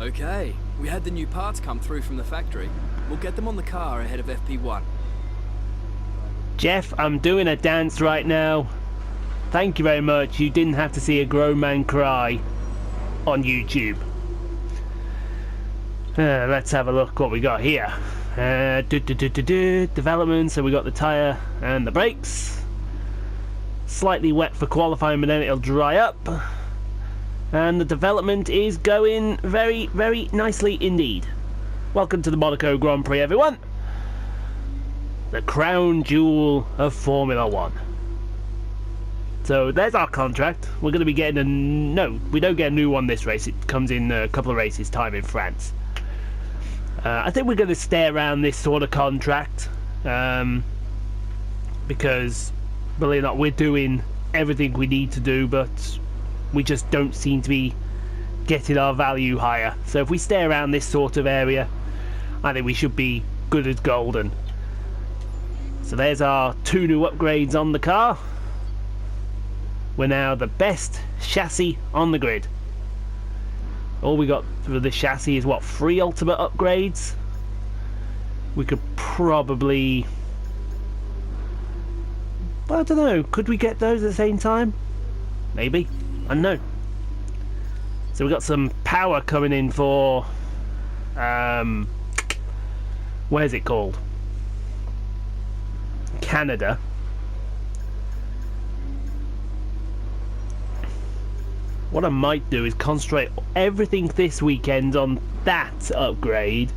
Okay, we had the new parts come through from the factory. We'll get them on the car ahead of FP1. Jeff, I'm doing a dance right now. Thank you very much. You didn't have to see a grown man cry on YouTube. Let's have a look what we got here. Development, so we got the tyre and the brakes. Slightly wet for qualifying, but then it'll dry up. And the development is going very, very nicely indeed. Welcome to the Monaco Grand Prix, everyone. The crown jewel of Formula 1. So there's our contract. We're going to be getting a... No, we don't get a new one this race. It comes in a couple of races' time in France. I think we're going to stay around this sort of contract. Because, believe it or not, we're doing everything we need to do, but we just don't seem to be getting our value higher. So if we stay around this sort of area, I think we should be good as golden. So there's our 2 new upgrades on the car. We're now the best chassis on the grid. All we got for the chassis is what, 3 ultimate upgrades? We could probably... I don't know, could we get those at the same time? Maybe, I don't know. So we got some power coming in for... where's it called? Canada. What I might do is concentrate everything this weekend on that upgrade,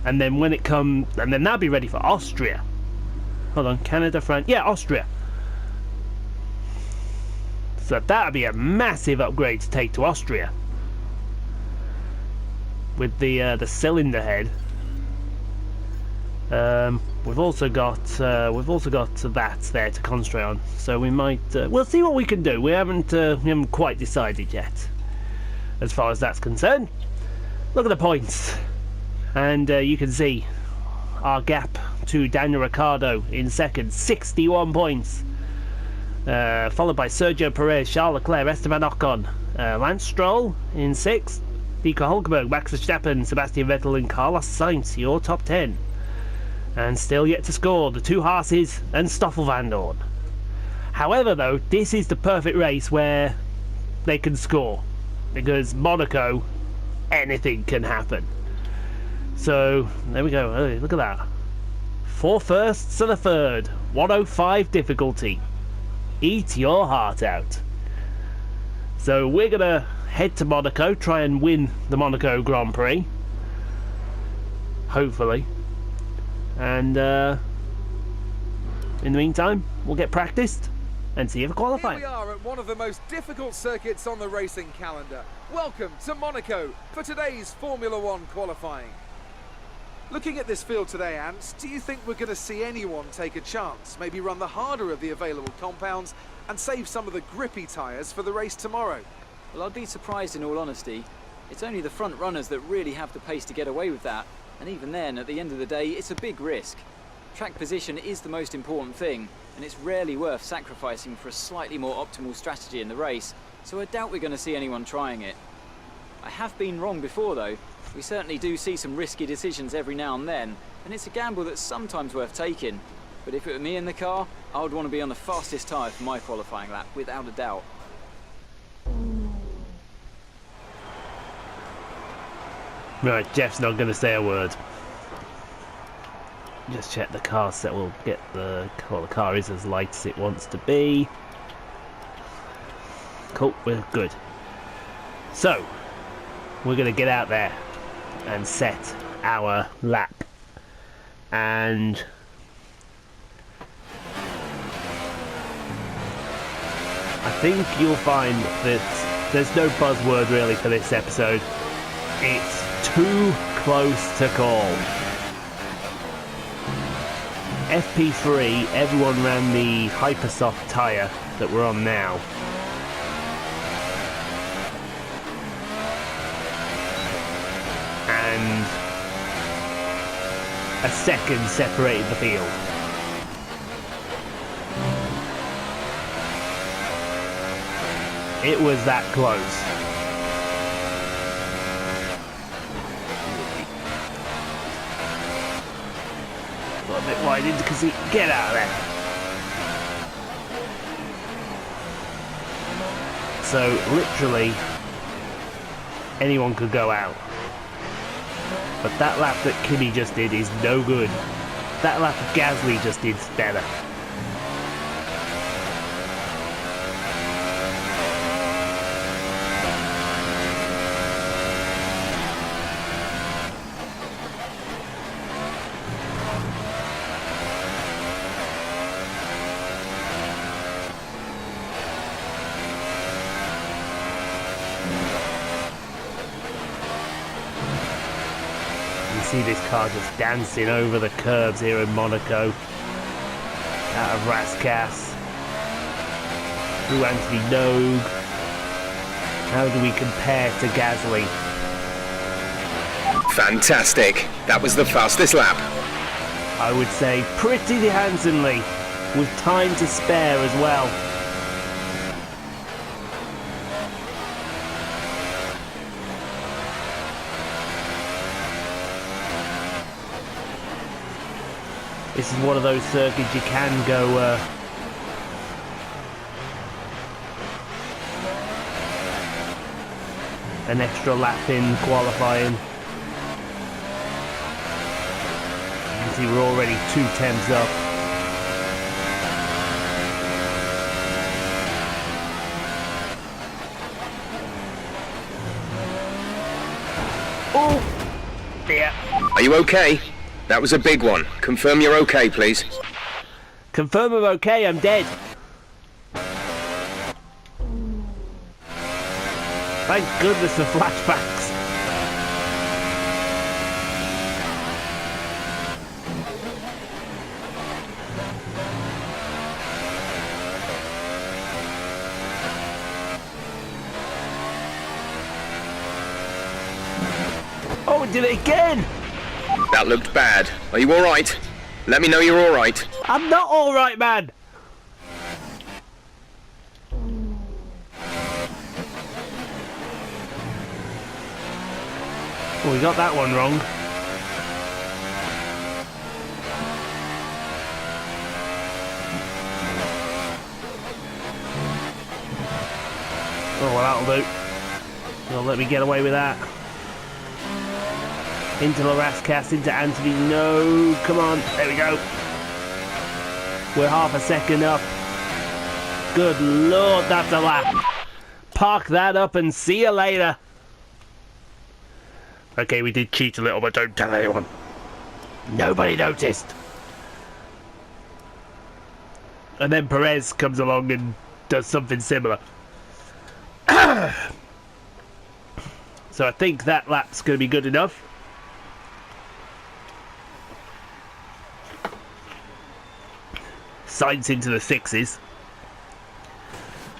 and then when it comes, and then that'll be ready for Austria. Hold on, Canada, France, yeah, Austria. So that'll be a massive upgrade to take to Austria with the cylinder head. We've also got that there to concentrate on, so we might we'll see what we can do. We haven't quite decided yet as far as that's concerned. Look at the points, and you can see our gap to Daniel Ricciardo in second, 61 points, followed by Sergio Perez, Charles Leclerc, Esteban Ocon, Lance Stroll in 6th, Nico Hulkenberg, Max Verstappen, Sebastian Vettel and Carlos Sainz, your top 10. And still yet to score, the 2 Haas's and Stoffel van Dorn. However, though, this is the perfect race where they can score. Because Monaco, anything can happen. So, there we go. Oh, look at that. 4 firsts and a third. 105 difficulty. Eat your heart out. So, we're going to head to Monaco, try and win the Monaco Grand Prix. Hopefully. And in the meantime, we'll get practiced and see if we qualify. Here we are at one of the most difficult circuits on the racing calendar. Welcome to Monaco for today's Formula 1 qualifying. Looking at this field today, Ants, do you think we're going to see anyone take a chance? Maybe run the harder of the available compounds and save some of the grippy tyres for the race tomorrow? Well, I'd be surprised in all honesty. It's only the front runners that really have the pace to get away with that. And even then, at the end of the day, it's a big risk. Track position is the most important thing, and it's rarely worth sacrificing for a slightly more optimal strategy in the race, so I doubt we're going to see anyone trying it. I have been wrong before though. We certainly do see some risky decisions every now and then, and it's a gamble that's sometimes worth taking. But if it were me in the car, I would want to be on the fastest tyre for my qualifying lap, without a doubt. Right, Jeff's not going to say a word. Just check the car set. We'll get the car is as light as it wants to be. Cool, we're good. So, we're going to get out there and set our lap. And I think you'll find that there's no buzzword really for this episode. It's too close to call. FP3, everyone ran the Hypersoft tyre that we're on now. And a second separated the field. It was that close. little bit wide into Casino. Get out of there. So, literally, anyone could go out. But that lap that Kimi just did is no good. That lap Gasly just did better. See this car just dancing over the curbs here in Monaco. Out of Rascasse. Through Anthony Nogue. How do we compare to Gasly? Fantastic. That was the fastest lap. I would say pretty handsomely, with time to spare as well. This is one of those circuits you can go an extra lap in qualifying. You can see we're already 2/10 up. Oh! Yeah. Are you okay? That was a big one. Confirm you're okay, please. Confirm I'm okay, I'm dead. Thank goodness for flashbacks. Oh, it did it again! That looked bad. Are you alright? Let me know you're alright. I'm not alright, man! Oh, we got that one wrong. Oh, well, that'll do. They'll let me get away with that. Into Rascasse, into Anthony. No, come on. There we go. We're half a second up. Good Lord, that's a lap. Park that up and see you later. Okay, we did cheat a little, but don't tell anyone. Nobody noticed. And then Perez comes along and does something similar. So I think that lap's going to be good enough. Sainz into the sixes.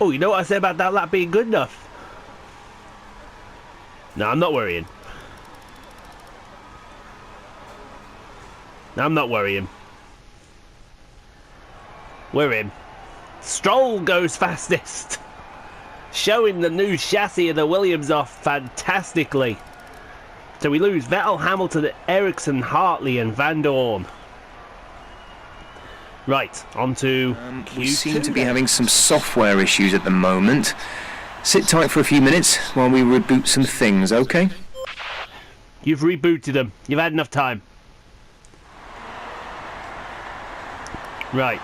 Oh, you know what I said about that lap being good enough? No, I'm not worrying. No, I'm not worrying. We're in. Stroll goes fastest. Showing the new chassis of the Williams off fantastically. So we lose Vettel, Hamilton, Ericsson, Hartley and Van Dorn. Right, on to We seem to be having some software issues at the moment. Sit tight for a few minutes while we reboot some things, okay? You've rebooted them. You've had enough time. Right.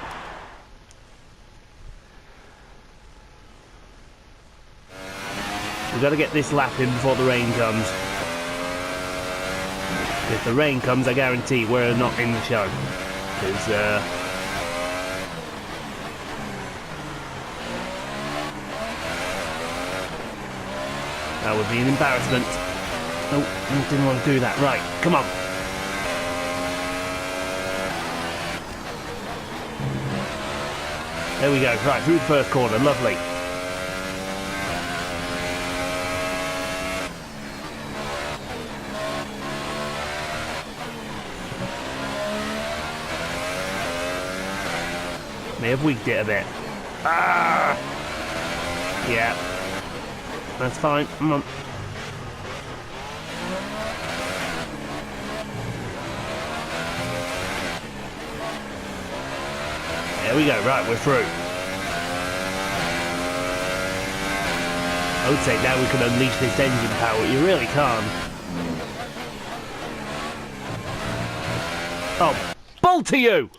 We've got to get this lap in before the rain comes. If the rain comes, I guarantee we're not in the show. Because, that would be an embarrassment. Oh, I didn't want to do that. Right, come on. There we go. Right, through the first corner. Lovely. May have weaked it a bit. Ah! Yeah. That's fine. Come on. There we go. Right, we're through. I would say now we can unleash this engine power. You really can't. Oh, bull to you!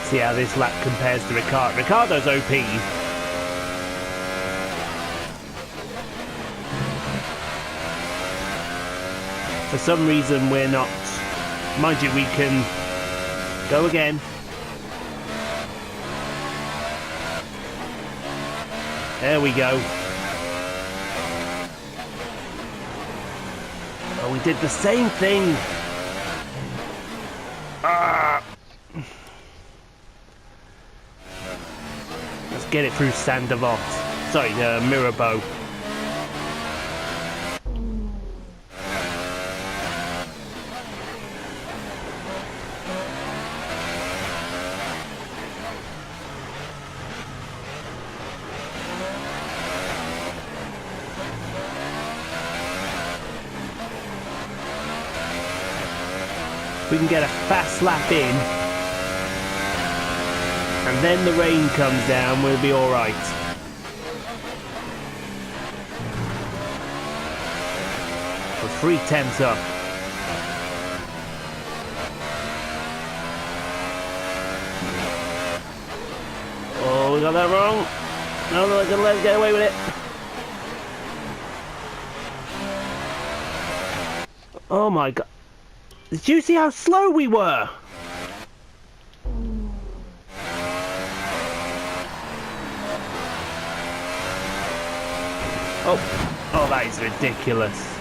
See how this lap compares to Ricardo. Ricardo's OP. For some reason we're not. Mind you, we can go again. There we go. Oh, we did the same thing. Ah. Let's get it through Sandoval. Sorry, Mirabeau. We can get a fast lap in, and then the rain comes down, we'll be alright. We're 3/10 up. Oh, we got that wrong. No, they're gonna let us get away with it. Oh my god. Did you see how slow we were? Oh, that is ridiculous.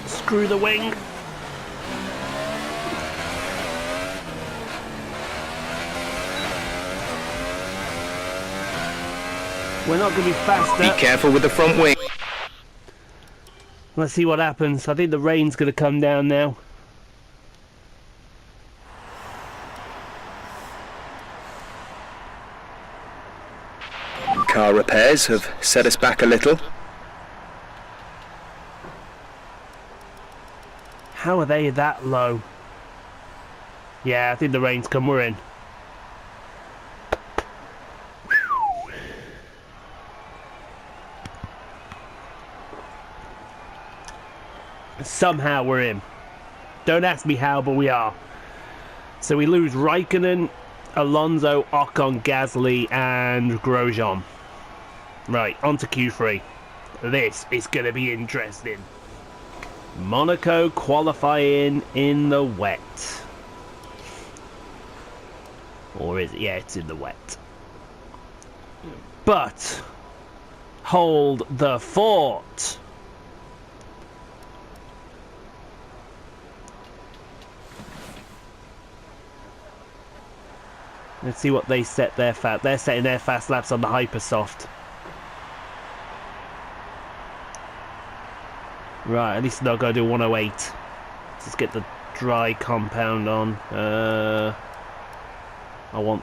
Screw the wing. We're not going to be faster. Be careful with the front wing. Let's see what happens. I think the rain's going to come down now. Car repairs have set us back a little. How are they that low? Yeah, I think the rain's come. We're in. Somehow we're in. Don't ask me how, but we are. So we lose Raikkonen, Alonso, Ocon, Gasly, and Grosjean. Right, on to Q3. This is going to be interesting. Monaco qualifying in the wet. Or is it? Yeah, it's in the wet. But hold the fort. Let's see what they set their fast. They're setting their fast laps on the Hypersoft. Right, at least they'll go do 108. Let's get the dry compound on. I want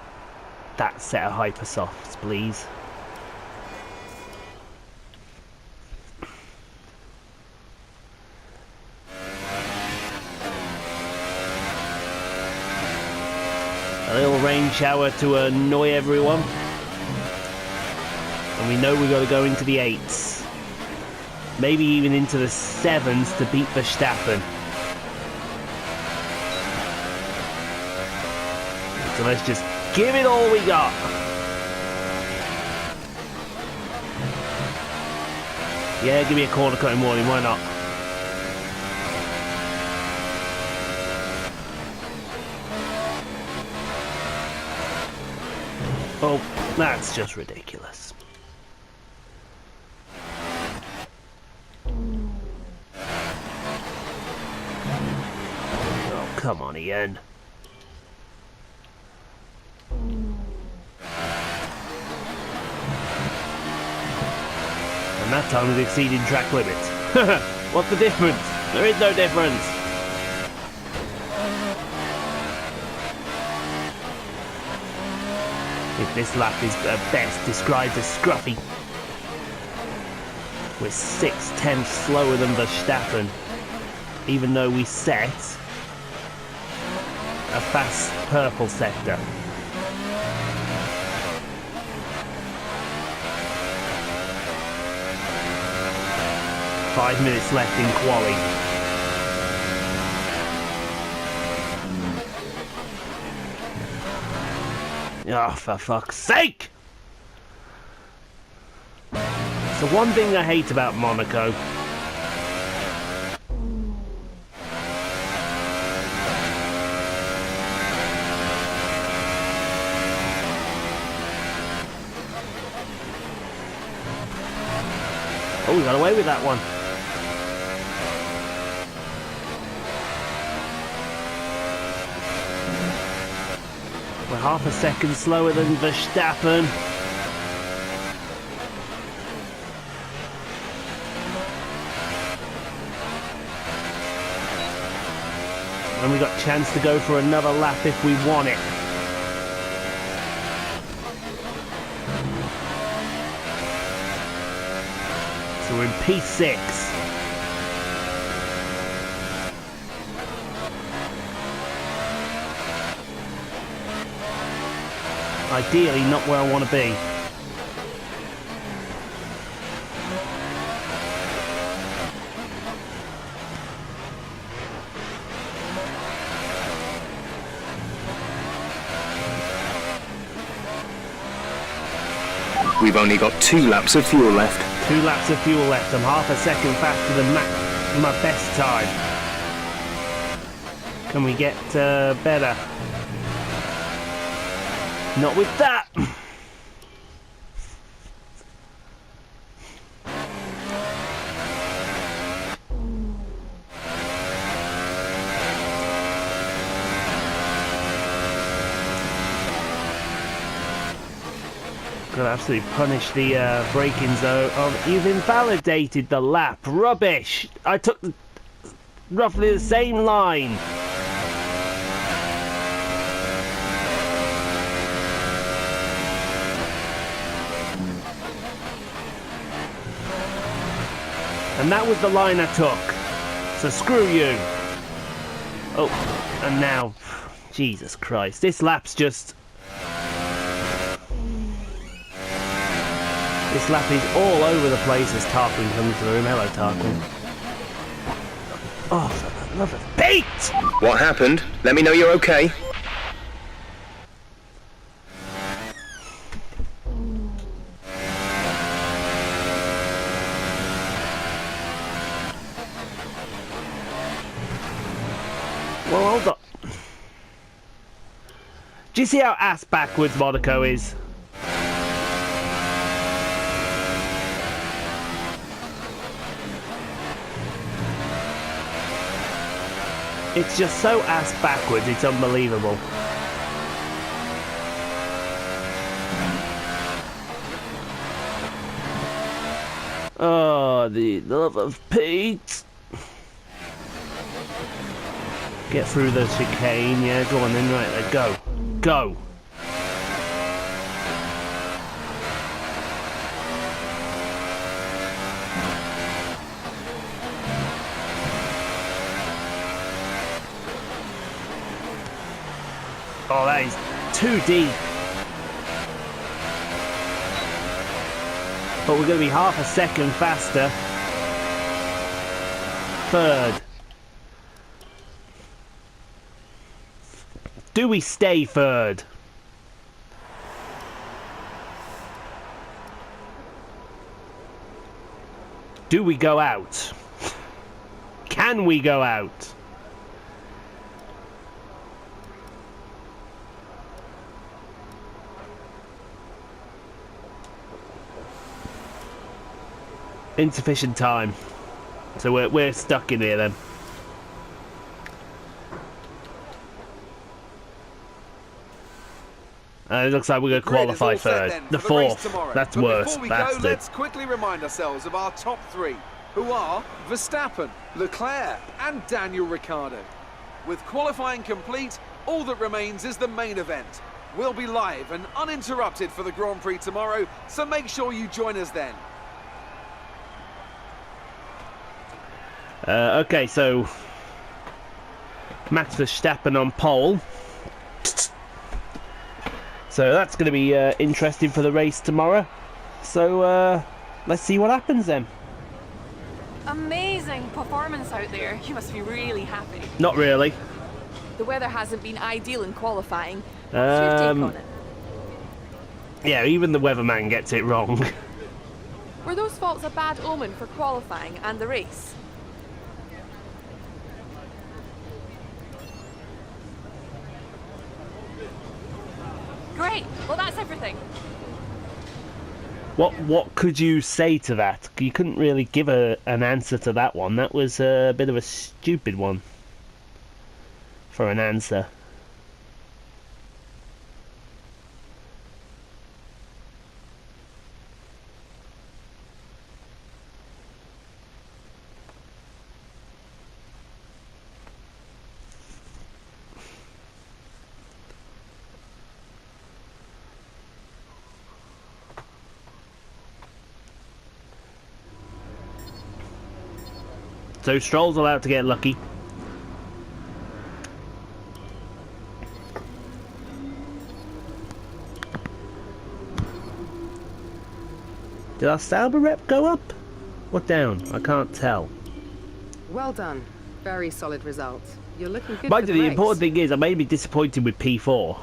that set of Hypersofts, please. A little rain shower to annoy everyone. And we know we've got to go into the 8s. Maybe even into the 7s to beat Verstappen. So let's just give it all we got. Yeah, give me a corner cutting warning, why not? Oh, that's just ridiculous. Oh, come on, Ian. And that time we've exceeded track limits. What's the difference? There is no difference. If this lap is at best described as scruffy, we're 6/10 slower than Verstappen, even though we set a fast purple sector. Five minutes left in quali. Oh, for fuck's sake! So one thing I hate about Monaco. Oh, we got away with that one. We're half a second slower than Verstappen. And we got a chance to go for another lap if we want it. So we're in P6. Ideally not where I want to be. We've only got 2 laps of fuel left. 2 laps of fuel left. I'm half a second faster than my best time. Can we get better? Not with that! Gotta absolutely punish the break-ins though. Oh, you've invalidated the lap. Rubbish! I took roughly the same line. And that was the line I took. So screw you. Oh, and now, Jesus Christ, this lap's just... This lap is all over the place as Tarquin comes through. Hello, Tarquin. Oh, for the love of Pete! What happened? Let me know you're okay. Well, hold on. Do you see how ass backwards Monaco is? It's just so ass backwards, it's unbelievable. Oh, the love of Pete. Get through the chicane, yeah, go on then, right there, go. Go! Oh, that is too deep. But we're going to be half a second faster. Third. Do we stay third? Do we go out? Can we go out? insufficient time. So we're stuck in here then. It looks like we're going to qualify third. The fourth. That's worse. Before we Bastard. go, let's quickly remind ourselves of our top three, who are Verstappen, Leclerc and Daniel Ricciardo. With qualifying complete, all that remains is the main event. We'll be live and uninterrupted for the Grand Prix tomorrow, so make sure you join us then. Okay, so Max Verstappen on pole. So that's going to be interesting for the race tomorrow. So let's see what happens then. Amazing performance out there. You must be really happy. Not really. The weather hasn't been ideal in qualifying. What's your take on it? Yeah, even the weatherman gets it wrong. Were those faults a bad omen for qualifying and the race? Great. Well, that's everything. What could you say to that? You couldn't really give an answer to that one. That was a bit of a stupid one for an answer. So Stroll's allowed to get lucky. Did our Sauber rep go up? Or down? I can't tell. Well done. Very solid result. You're looking good Mind for you, the the race. important thing is I may be disappointed with P4.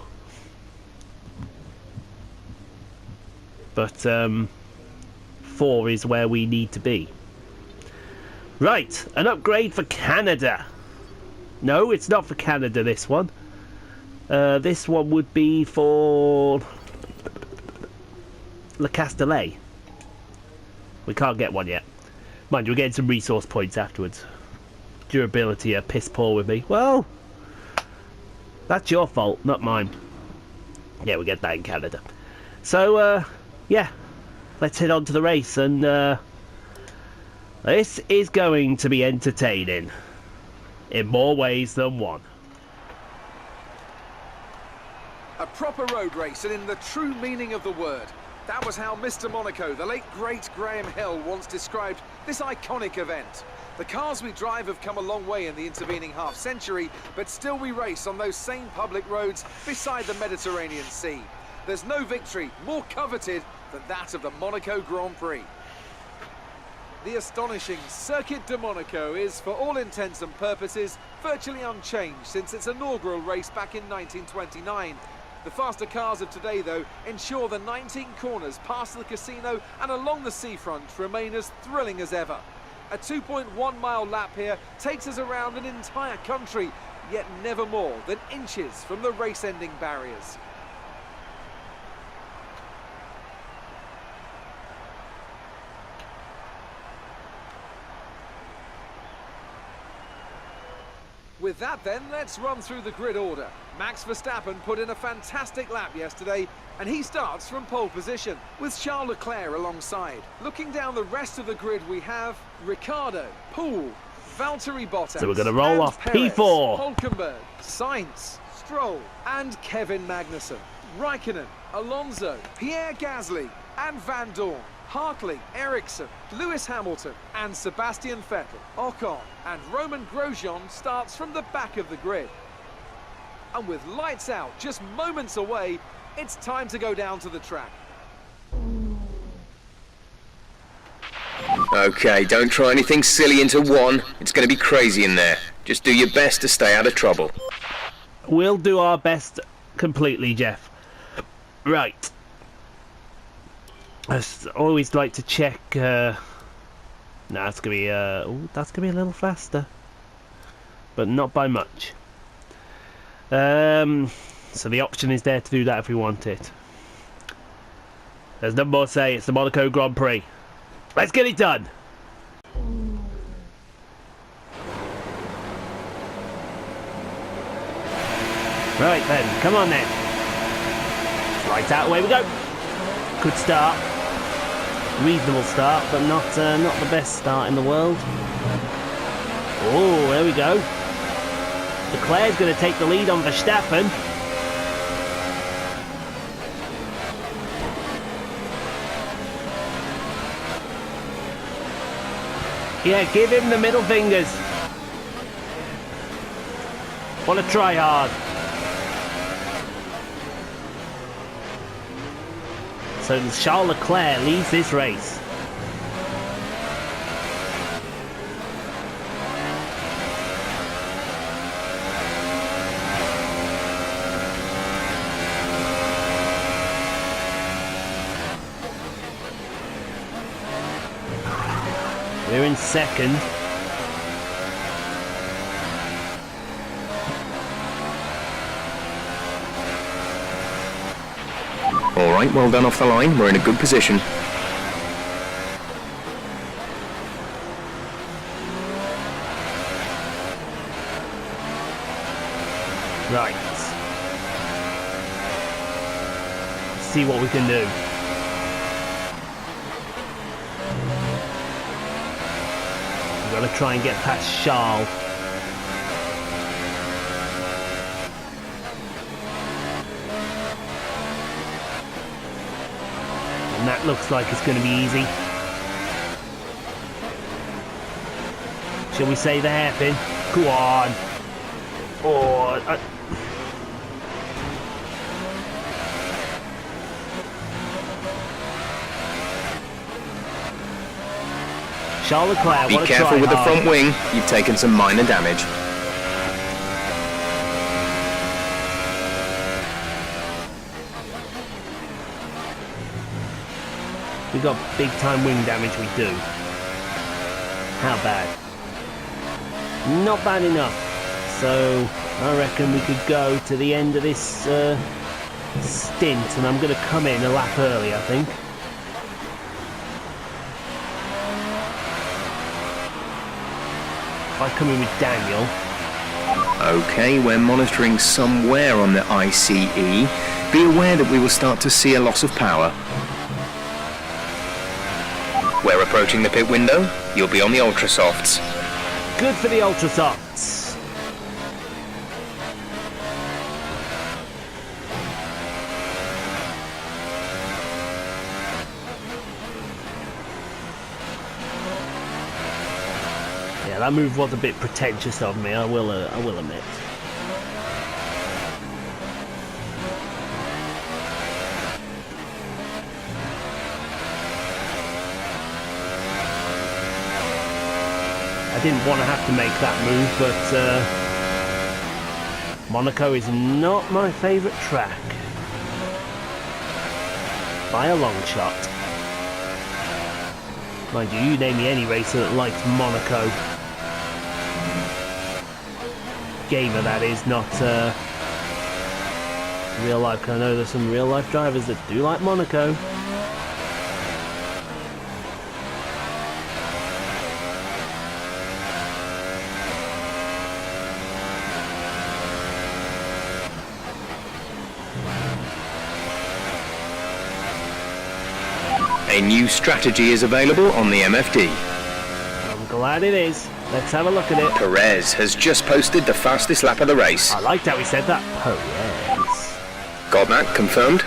But 4 is where we need to be. Right, an upgrade for Canada. No, it's not for Canada, this one. This one would be for Le Castellet. We can't get one yet. Mind you, we're getting some resource points afterwards. Durability are piss poor with me. Well, that's your fault, not mine. Yeah, we get that in Canada. So, yeah, let's head on to the race and... this is going to be entertaining in more ways than one. A proper road race, and in the true meaning of the word. That was how Mr. Monaco, the late great Graham Hill, once described this iconic event. The cars we drive have come a long way in the intervening half-century, but still we race on those same public roads beside the Mediterranean Sea. There's no victory more coveted than that of the Monaco Grand Prix. The astonishing Circuit de Monaco is, for all intents and purposes, virtually unchanged since its inaugural race back in 1929. The faster cars of today, though, ensure the 19 corners past the casino and along the seafront remain as thrilling as ever. A 2.1-mile lap here takes us around an entire country, yet never more than inches from the race-ending barriers. With that then, let's run through the grid order. Max Verstappen put in a fantastic lap yesterday, and he starts from pole position, with Charles Leclerc alongside. Looking down the rest of the grid, we have Ricciardo, Poole, Valtteri Bottas, So we're going to roll off Perez, P4. Hülkenberg, Sainz, Stroll, and Kevin Magnussen. Raikkonen, Alonso, Pierre Gasly, and Van Dorn. Hartley, Ericsson, Lewis Hamilton and Sebastian Vettel. Ocon and Roman Grosjean starts from the back of the grid. And with lights out just moments away, it's time to go down to the track. Okay, don't try anything silly into one. It's going to be crazy in there. Just do your best to stay out of trouble. We'll do our best completely, Jeff. Right. I always like to check. No, that's gonna be. Ooh, that's gonna be a little faster, but not by much. So the option is there to do that if we want it. There's no more to say. It's the Monaco Grand Prix. Let's get it done. Right then, come on then. Right out, away we go. Good start. Reasonable start, but not the best start in the world. Oh, there we go. Leclerc's going to take the lead on Verstappen. Yeah, give him the middle fingers. Want to try hard. So Charles Leclerc leads this race. We're in second. All right, well done off the line. We're in a good position. Right. Let's see what we can do. We've got to try and get past Charles. And that looks like it's going to be easy. Shall we say the hairpin? Go on. Oh, Charles Leclerc, be careful with the front wing. You've taken some minor damage. We got big time wing damage, we do. How bad? Not bad enough. So I reckon we could go to the end of this stint, and I'm going to come in a lap early, I think. If I come in with Daniel. Okay, we're monitoring somewhere on the ICE. Be aware that we will start to see a loss of power. We're approaching the pit window. You'll be on the ultra softs. Good for the ultra softs. Yeah, that move was a bit pretentious of me, I will admit. I didn't want to have to make that move, but Monaco is not my favourite track. By a long shot. Mind you, you name me any racer that likes Monaco. Gamer, that is, not real life. I know there's some real life drivers that do like Monaco. A new strategy is available on the MFD. I'm glad it is. Let's have a look at it. Perez has just posted the fastest lap of the race. I liked how he said that. Perez. Got that confirmed?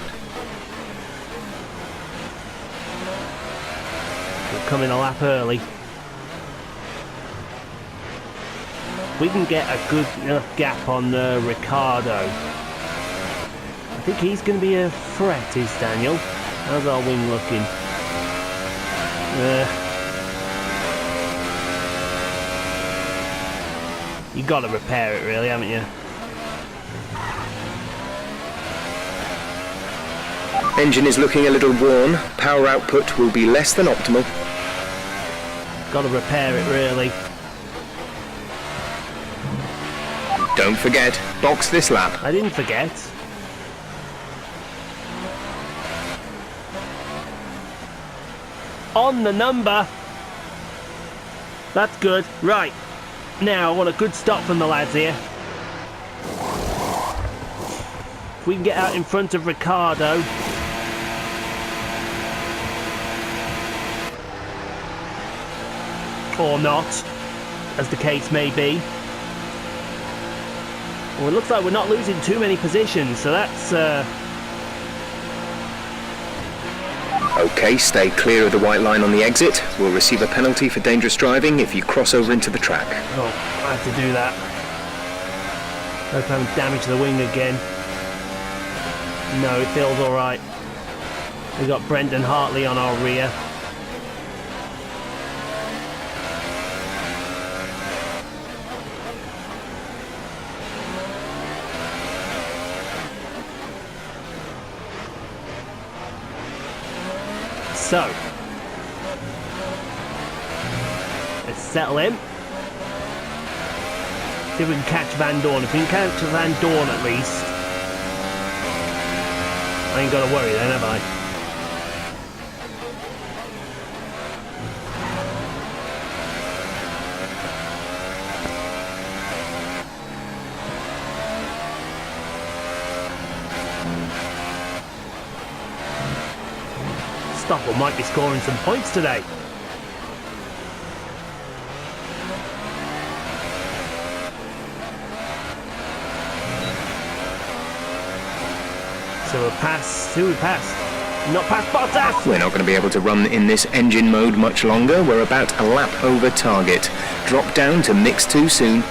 We're coming a lap early. We can get a good enough gap on Ricardo. I think he's going to be a threat, is Daniel. How's our wing looking? You got to repair it, really, haven't you? Engine is looking a little worn. Power output will be less than optimal. Got to repair it, really. Don't forget, box this lap. I didn't forget. On the number. That's good. Right. Now, I want a good stop from the lads here. If we can get out in front of Ricciardo. Or not, as the case may be. Well, it looks like we're not losing too many positions, so that's... Okay, stay clear of the white line on the exit. We'll receive a penalty for dangerous driving if you cross over into the track. Oh, I have to do that. Hope I haven't damaged the wing again. No, it feels alright. We've got Brendan Hartley on our rear. So, let's settle in. See if we can catch Van Dorn. If we can catch Van Dorn at least, I ain't got to worry then, have I? Stoffel might be scoring some points today. So we'll pass. Who we passed? Not past Bottas! We're not going to be able to run in this engine mode much longer. We're about a lap over target. Drop down to mix 2 soon.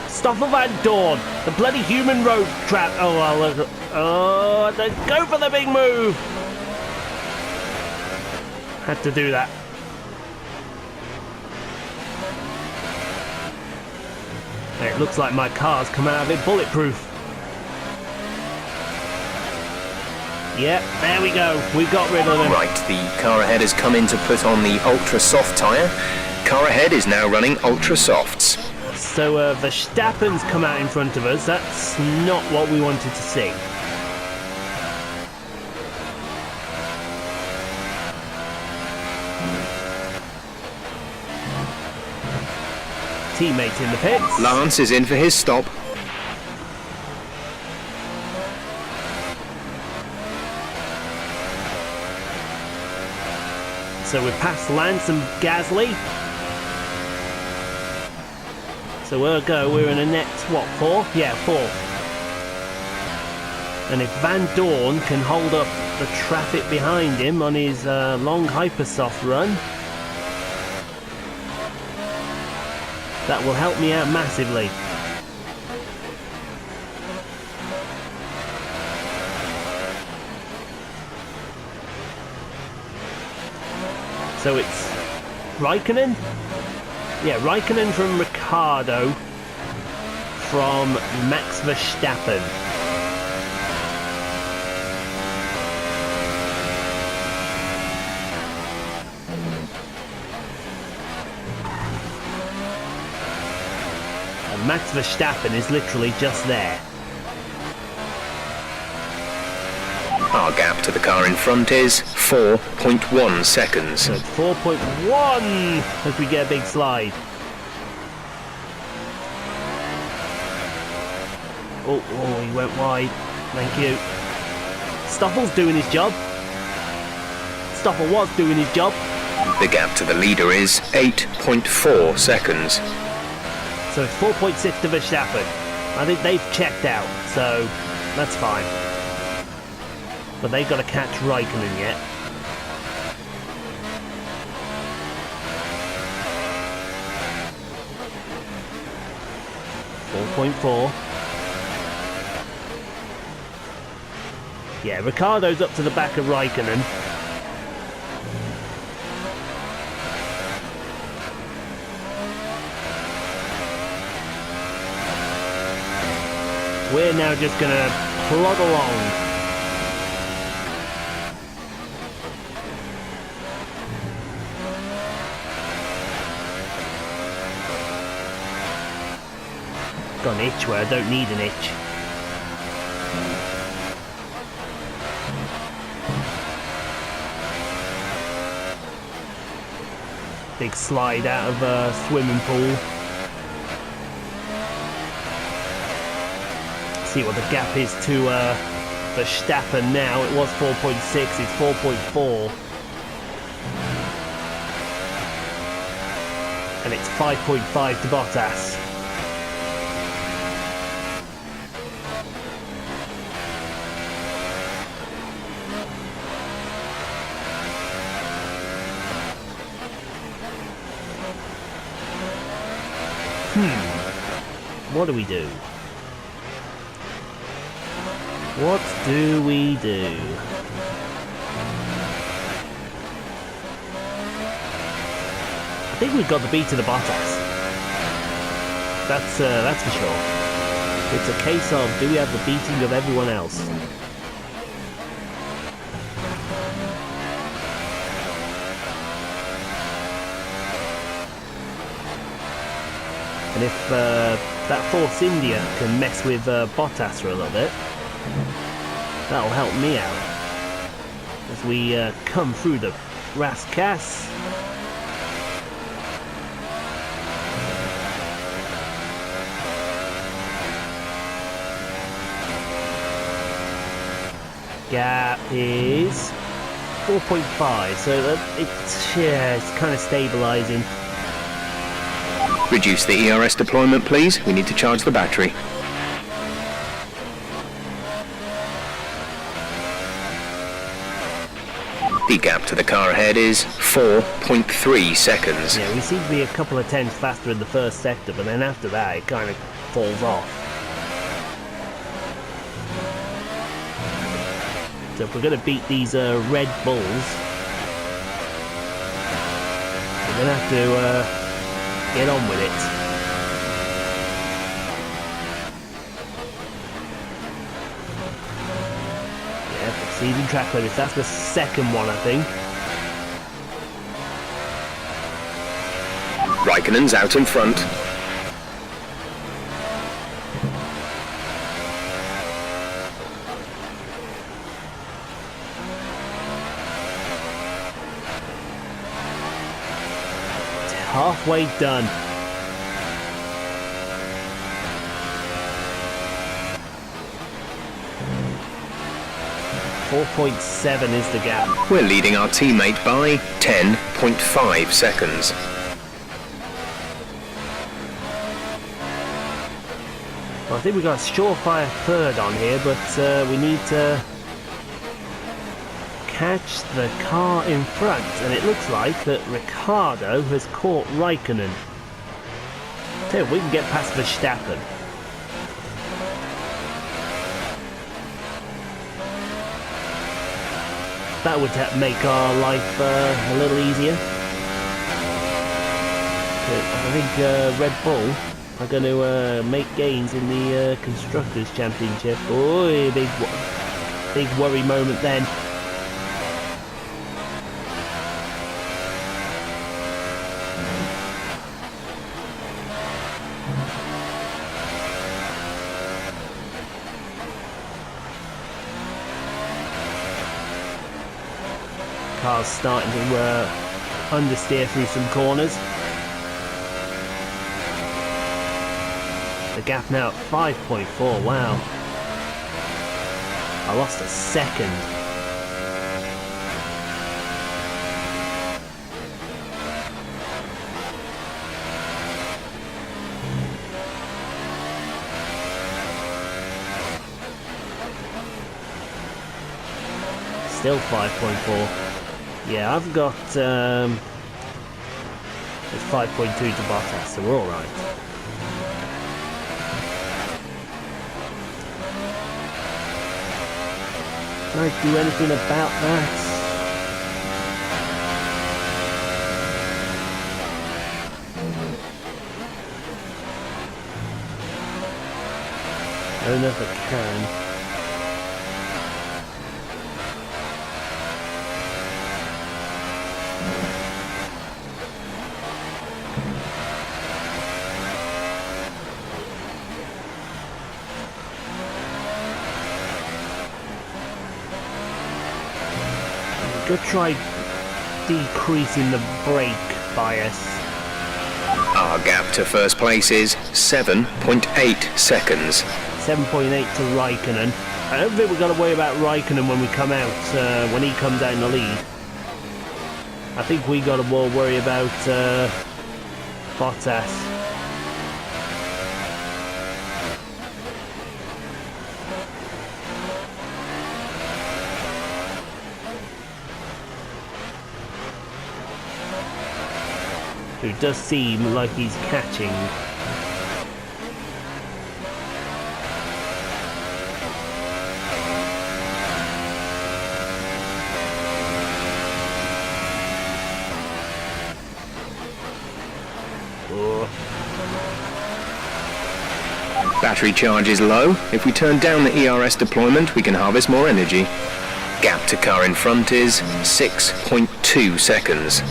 Stoffel Van Dorn, the bloody human road trap. Oh, well, oh, they go for the big move. Had to do that. It looks like my car's come out of it bulletproof. Yeah, there we go. We got rid of them. Right, the car ahead has come in to put on the ultra soft tyre. Car ahead is now running ultra softs. So Verstappen's come out in front of us. That's not what we wanted to see. Teammate in the pits. Lance is in for his stop. So we've passed Lance and Gasly. So we're in a next, what, 4? Yeah, 4. And if Van Dorn can hold up the traffic behind him on his long hypersoft run, that will help me out massively. So it's Raikkonen? Yeah, Raikkonen from Ricciardo from Max Verstappen. And Max Verstappen is literally just there. Our gap to the car in front is 4.1 seconds. So it's 4.1 as we get a big slide. Oh, he went wide. Thank you. Stoffel's doing his job. Stoffel was doing his job. The gap to the leader is 8.4 seconds. So it's 4.6 to Verstappen. I think they've checked out, so that's fine. But they've got to catch Raikkonen yet. .4. Yeah, Ricciardo's up to the back of Raikkonen. We're now just going to plod along. Got an itch where I don't need an itch. big slide out of a swimming pool. See what the gap is to Verstappen now. It was 4.6, it's 4.4. And it's 5.5 to Bottas. What do we do? What do we do? I think we've got the beat of the Bottas. That's for sure. It's a case of, do we have the beating of everyone else? And if that Force India can mess with Bottas for a little bit, that'll help me out as we come through the Rascasse. Gap is 4.5, so that it's kind of stabilising. Reduce the ERS deployment, please. We need to charge the battery. The gap to the car ahead is 4.3 seconds. Yeah, we seem to be a couple of tenths faster in the first sector, but then after that it kind of falls off. So if we're going to beat these Red Bulls, we're going to have to get on with it. Yeah, exceeding track limits. That's the second one, I think. Raikkonen's out in front. Halfway done. .7 is the gap. We're leading our teammate by 10.5 seconds. Well, I think we've got a surefire third on here, but we need to catch the car in front, and it looks like that Ricciardo has caught Raikkonen. So we can get past Verstappen. That would make our life a little easier. I think Red Bull are going to make gains in the Constructors' Championship. Oh, big worry moment then. Car's starting to understeer through some corners. The gap now at 5.4, wow. I lost a second. Still 5.4. Yeah, I've got it's 5.2 to Bottas, so we're alright. Can I do anything about that? I don't know if I can. Go try decreasing the brake bias. Our gap to first place is 7.8 seconds. 7.8 to Raikkonen. I don't think we've got to worry about Raikkonen when we come out, when he comes out in the lead. I think we got to more worry about Bottas. Who does seem like he's catching. Battery charge is low. If we turn down the ERS deployment, we can harvest more energy. Gap to car in front is 6.2 seconds.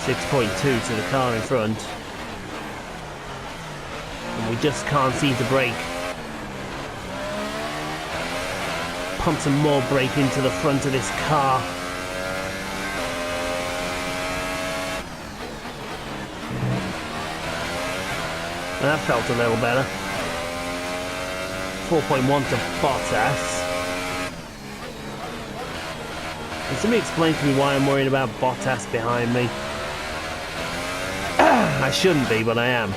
6.2 to the car in front. And we just can't seem to brake. Pump some more brake into the front of this car. That felt a little better. 4.1 to Bottas. Can somebody explain to me why I'm worried about Bottas behind me? I shouldn't be, but I am.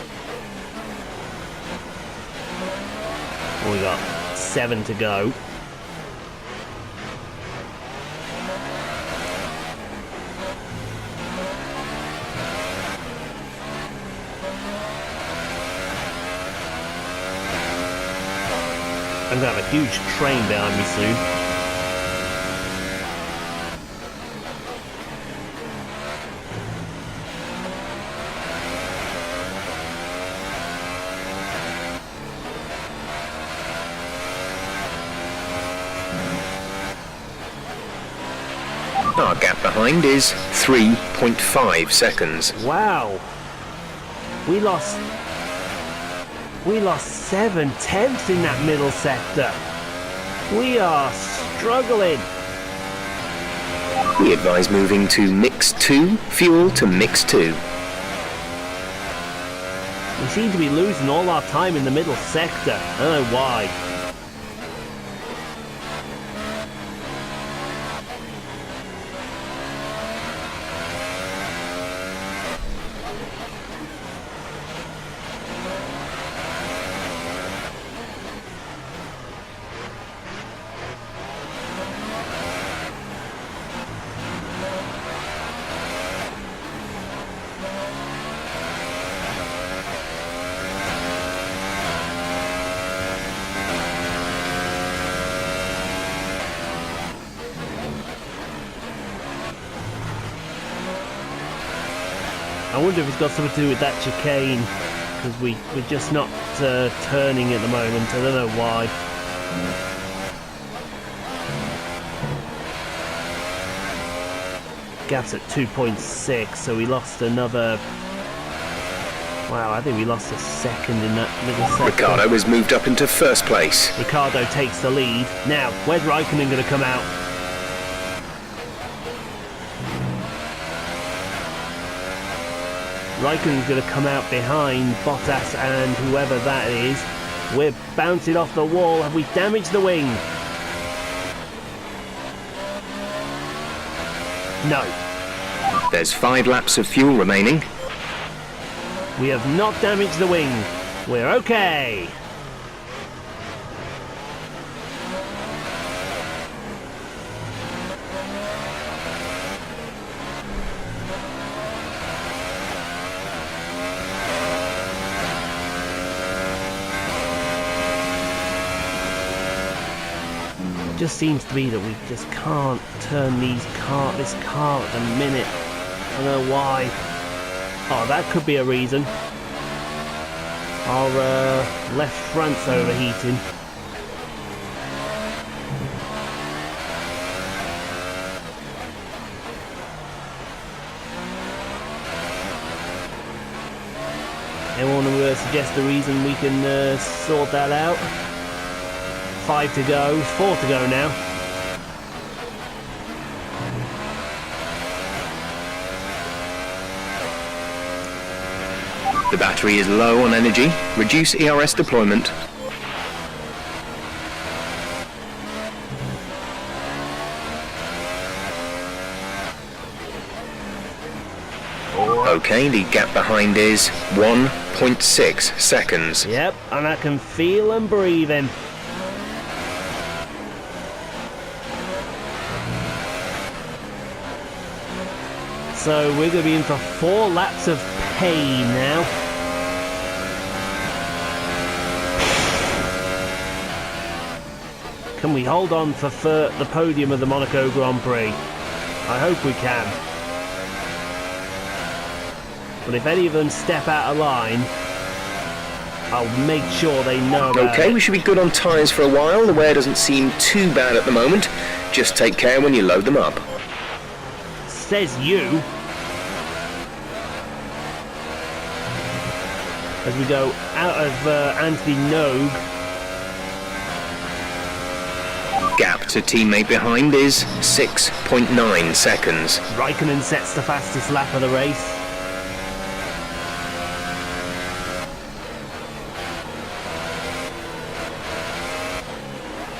We got 7 to go. I'm gonna have a huge train behind me soon. Our gap behind is 3.5 seconds. Wow. We lost 7/10 in that middle sector. We are struggling. We advise moving to mix 2, fuel to mix 2. We seem to be losing all our time in the middle sector. I don't know why. I wonder if it's got something to do with that chicane, because we're just not turning at the moment. I don't know why. Gap's at 2.6, so we lost another... Wow, I think we lost a second in that middle sector. Ricciardo has moved up into first place. Ricciardo takes the lead. Now, where's Raikkonen going to come out? Raikkonen's going to come out behind Bottas and whoever that is. We're bouncing off the wall. Have we damaged the wing? No. There's 5 laps of fuel remaining. We have not damaged the wing. We're okay. Just seems to be that we just can't turn this car at the minute. I don't know why. Oh, that could be a reason. Our left front's overheating. Anyone who suggest a reason we can sort that out? 5 to go, 4 to go now. The battery is low on energy. Reduce ERS deployment. Okay, the gap behind is 1.6 seconds. Yep, and I can feel them breathing. So we're going to be in for 4 laps of pain now. Can we hold on for the podium of the Monaco Grand Prix? I hope we can. But if any of them step out of line, I'll make sure they know about Okay, it. we should be good on tyres for a while. The wear doesn't seem too bad at the moment. Just take care when you load them up. Says you. As we go out of Anthony Nogue. Gap to teammate behind is 6.9 seconds. Raikkonen sets the fastest lap of the race.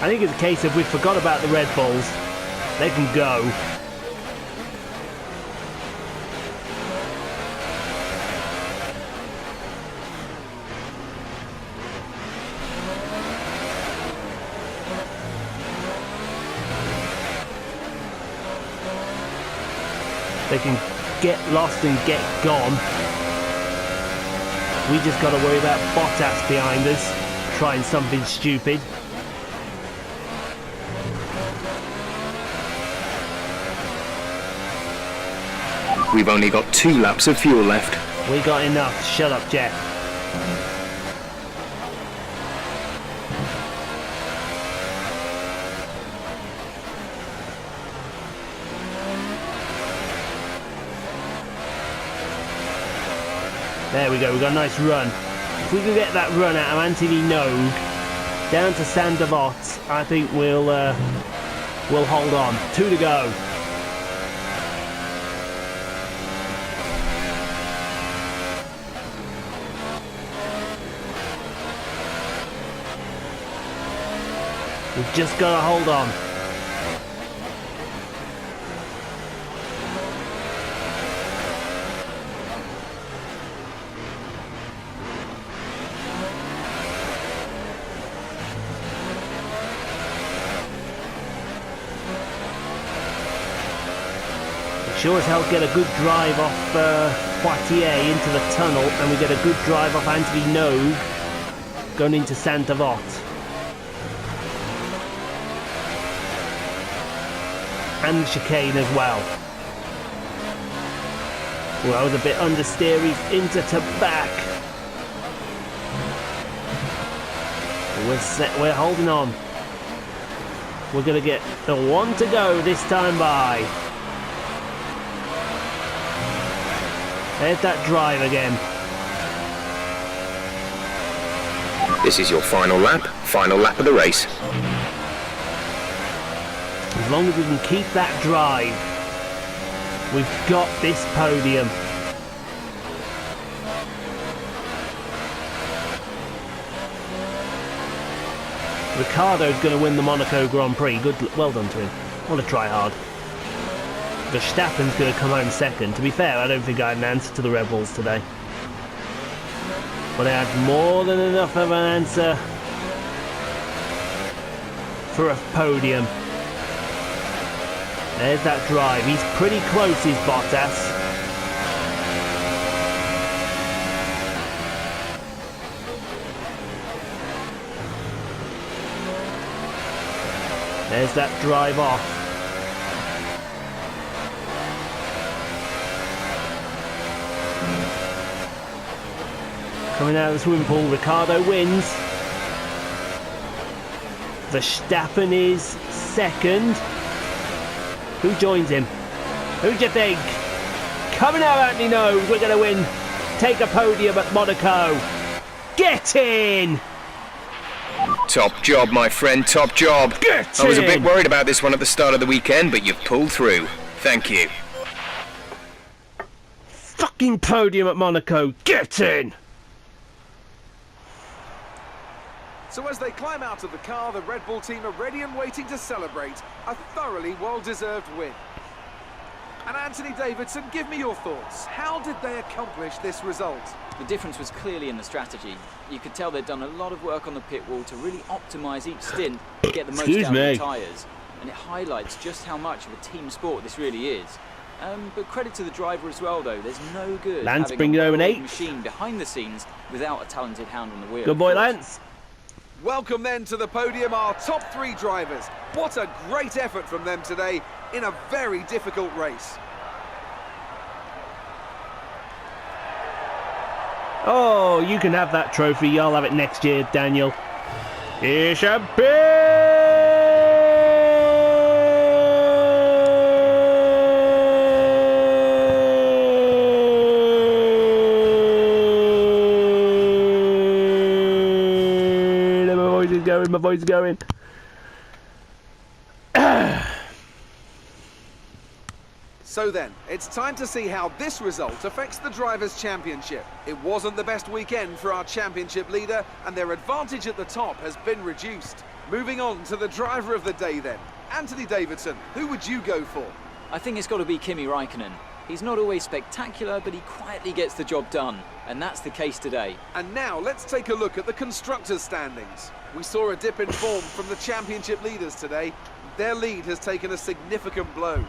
I think it's a case of we forgot about the Red Bulls. They can go. They can get lost and get gone. We just got to worry about Bottas behind us, trying something stupid. We've only got 2 laps of fuel left. We got enough. Shut up, Jeff. There we go. We got a nice run. If we can get that run out of Anthony Nogue down to Saint-Devot, I think we'll hold on. 2 to go. We've just got to hold on. We sure as hell get a good drive off Poitiers into the tunnel, and we get a good drive off Anthony Nogue going into Saint-Devot. And chicane as well. Well, I was a bit understeery into to back. We're holding on. We're going to get the 1 to go this time by. There's that drive again. This is your final lap of the race. As long as we can keep that drive, we've got this podium. Ricciardo's going to win the Monaco Grand Prix. Well done to him. What a try hard. Verstappen's going to come home second. To be fair, I don't think I had an answer to the Red Bulls today. But I had more than enough of an answer for a podium. There's that drive. He's pretty close, is Bottas. There's that drive off. Coming out of the swimming pool, Ricciardo wins. Verstappen is second. Who joins him? Who do you think? Coming out, Anthony Nogue, we're going to win. Take a podium at Monaco. Get in! Top job, my friend, top job. Get I was a bit in! worried about this one at the start of the weekend, but you've pulled through. Thank you. fucking podium at Monaco. Get in! So as they climb out of the car, the Red Bull team are ready and waiting to celebrate a thoroughly well-deserved win. And Anthony Davidson, give me your thoughts. How did they accomplish this result? The difference was clearly in the strategy. You could tell they'd done a lot of work on the pit wall to really optimise each stint to get the most out of the tyres. And it highlights just how much of a team sport this really is. But credit to the driver as well, though. There's no good Lance, having bring it over an 8. machine behind the scenes without a talented hound on the wheel. Good boy, Lance. Welcome then to the podium, our top 3 drivers. What a great effort from them today in a very difficult race. Oh, you can have that trophy. I'll have it next year, Daniel. Here's champagne! My voice is going. So then, it's time to see how this result affects the Drivers' Championship. It wasn't the best weekend for our championship leader, and their advantage at the top has been reduced. Moving on to the driver of the day then. Anthony Davidson, who would you go for? I think it's got to be Kimi Räikkönen. He's not always spectacular, but he quietly gets the job done. And that's the case today. And now let's take a look at the constructors' standings. We saw a dip in form from the championship leaders today. Their lead has taken a significant blow.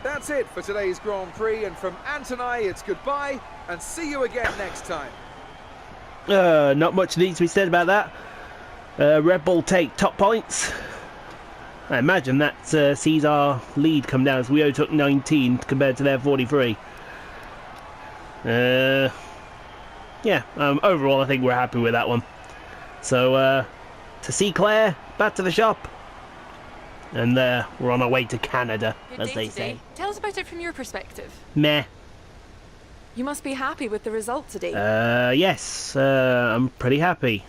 That's it for today's Grand Prix, and from Ant and I, it's goodbye, and see you again next time. Not much needs to be said about that. Red Bull take top points. I imagine that sees our lead come down, as we only took 19 compared to their 43. Yeah, overall I think we're happy with that one. So, to see Claire, back to the shop. And we're on our way to Canada, as they say. Tell us about it from your perspective. Meh. You must be happy with the result today. Yes, I'm pretty happy.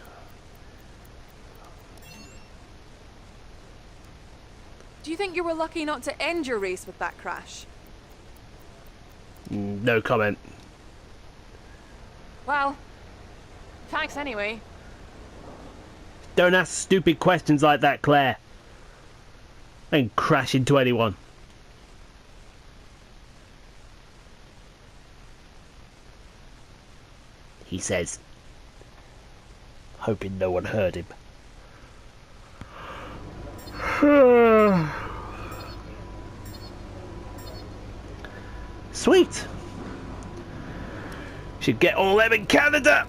Do you think you were lucky not to end your race with that crash? No comment. Well, thanks anyway. Don't ask stupid questions like that, Claire. And crash into anyone. He says, hoping no one heard him. Sweet. Should get all them in Canada.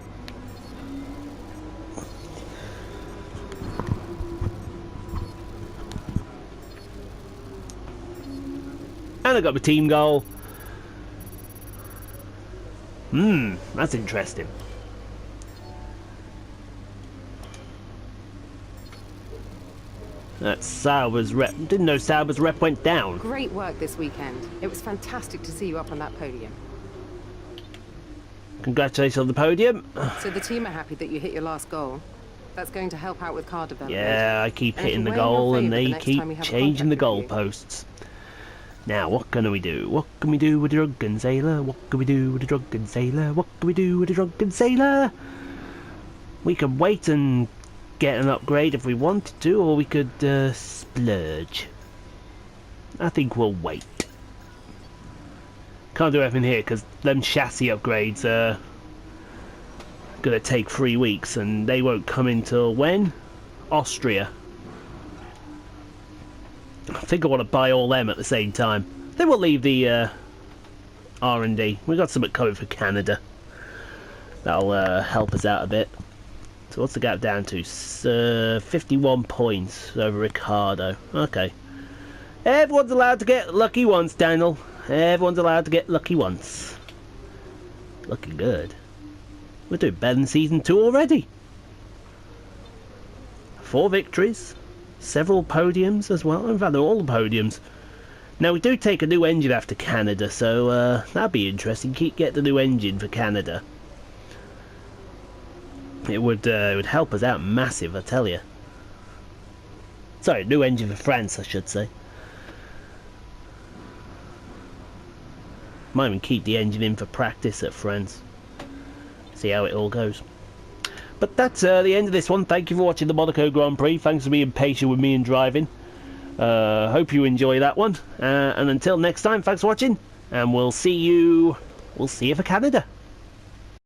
And I got my team goal. That's interesting. That Sauber's rep. Didn't know Sauber's rep went down. Great work this weekend. It was fantastic to see you up on that podium. Congratulations on the podium. So the team are happy that you hit your last goal. That's going to help out with car development. Yeah, I keep And hitting the if you're goal wearing and your favour they the next keep time we have a changing the contract review. goalposts. Now, what can we do? What can we do with the drunken sailor? What can we do with the drunken sailor? What can we do with the drunken sailor? We can wait and get an upgrade if we wanted to, or we could splurge. I think we'll wait. Can't do everything here because them chassis upgrades are gonna take 3 weeks, and they won't come until when? Austria. I think I want to buy all them at the same time. Then we'll leave the R&D. We've got something coming for Canada. That'll help us out a bit. So what's the gap down to? 51 points over Ricardo. Okay. Everyone's allowed to get lucky once, Daniel. Everyone's allowed to get lucky once. Looking good. We're doing better than Season 2 already. 4 victories. Several podiums as well. In fact, all the podiums. Now, we do take a new engine after Canada, so that'll be interesting. Get the new engine for Canada. It would help us out massive, I tell you. Sorry, new engine for France, I should say. Might even keep the engine in for practice at France. See how it all goes. But that's the end of this one. Thank you for watching the Monaco Grand Prix. Thanks for being patient with me and driving. Hope you enjoy that one. And until next time, thanks for watching. And we'll see you for Canada.